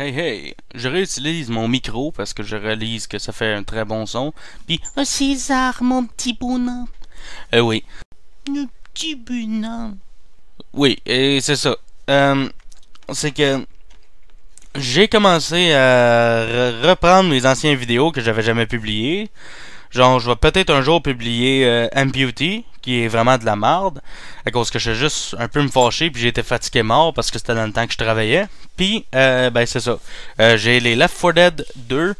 Hey hey, je réutilise mon micro parce que je réalise que ça fait un très bon son. Puis, oh César, mon petit bonhomme. Oui. Le petit bonhomme. Oui, et c'est ça. C'est que j'ai commencé à reprendre mes anciennes vidéos que j'avais jamais publiées. Genre, je vais peut-être un jour publier Amputy, qui est vraiment de la marde, à cause que je suis juste un peu me fâcher, puis j'ai été fatigué mort parce que c'était dans le temps que je travaillais. Puis, ben c'est ça. J'ai les Left 4 Dead 2,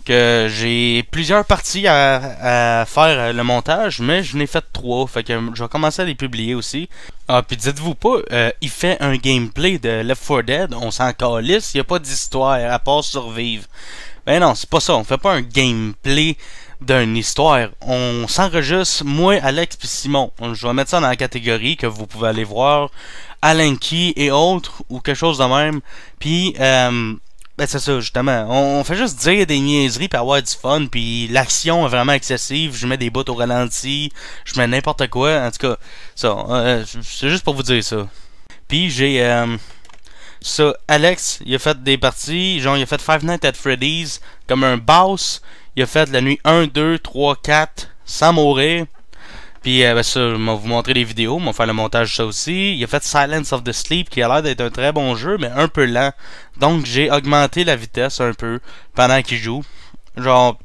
que j'ai plusieurs parties à faire le montage, mais je n'ai fait 3, fait que je vais commencer à les publier aussi. Ah, puis dites-vous pas, il fait un gameplay de Left 4 Dead, on s'en calisse, il n'y a pas d'histoire à part survivre. Ben non, c'est pas ça, on fait pas un gameplay d'une histoire. On s'enregistre, moi, Alex puis Simon. Je vais mettre ça dans la catégorie que vous pouvez aller voir. Alenki et autres, ou quelque chose de même. Puis, ben c'est ça, justement. On fait juste dire des niaiseries puis avoir du fun. Puis l'action est vraiment excessive. Je mets des bouts au ralenti. Je mets n'importe quoi. En tout cas, ça. C'est juste pour vous dire ça. Puis j'ai... ça, Alex, il a fait des parties. Genre, il a fait Five Nights at Freddy's comme un boss. Il a fait la nuit 1, 2, 3, 4 sans mourir. Puis ben ça, je vais vous montrer les vidéos, je vais faire le montage de ça aussi. Il a fait Silence of the Sleep qui a l'air d'être un très bon jeu, mais un peu lent. Donc j'ai augmenté la vitesse un peu pendant qu'il joue. Genre,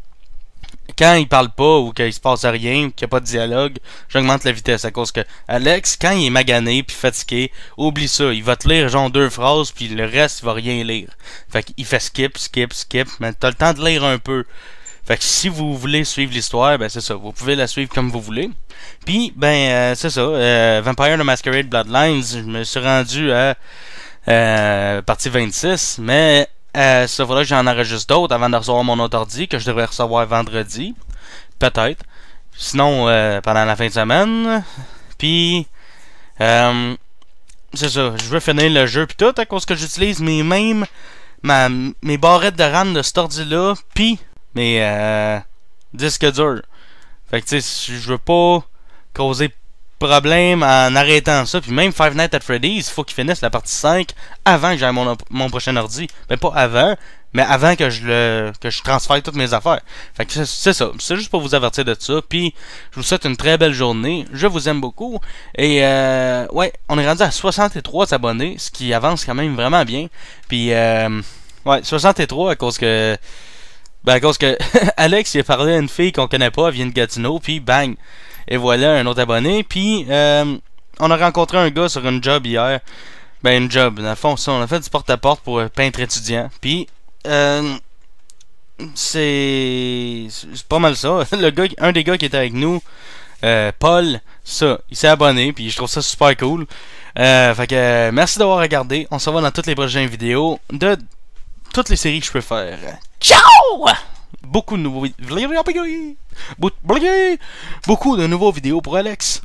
quand il parle pas ou qu'il se passe rien, qu'il n'y a pas de dialogue, j'augmente la vitesse à cause que Alex, quand il est magané puis fatigué, oublie ça, il va te lire genre 2 phrases puis le reste il va rien lire. Fait qu'il fait skip, skip, skip, mais t'as le temps de lire un peu. Fait que si vous voulez suivre l'histoire, ben c'est ça, vous pouvez la suivre comme vous voulez. Puis, ben c'est ça, Vampire the Masquerade Bloodlines, je me suis rendu à partie 26, mais ça faudrait que j'en enregistre d'autres avant de recevoir mon autre ordi, que je devrais recevoir vendredi, peut-être. Sinon, pendant la fin de semaine. Puis, c'est ça, je veux finir le jeu puis tout, à cause que j'utilise mes barrettes de RAM de cet ordi-là, puis mes disques durs. Fait que tu sais, je veux pas causer problème en arrêtant ça. Puis même Five Nights at Freddy's, il faut qu'il finisse la partie 5 avant que j'aille mon prochain ordi. Mais pas avant, mais avant que je transfère toutes mes affaires. Fait que c'est ça. C'est juste pour vous avertir de ça. Puis je vous souhaite une très belle journée. Je vous aime beaucoup. Et ouais, on est rendu à 63 abonnés, ce qui avance quand même vraiment bien. Puis ouais, 63 à cause que... Ben à cause que Alex il a parlé à une fille qu'on connaît pas, elle vient de Gatineau, puis bang! Et voilà, un autre abonné. Puis on a rencontré un gars sur une job hier. Ben une job, dans le fond, ça, on a fait du porte-à-porte pour peintre étudiant. Puis c'est pas mal ça. Le gars, un des gars qui était avec nous, Paul, ça, il s'est abonné, puis je trouve ça super cool. Fait que merci d'avoir regardé. On se revoit dans toutes les prochaines vidéos de toutes les séries que je peux faire. Ciao! Beaucoup de nouveaux vidéos pour Alex.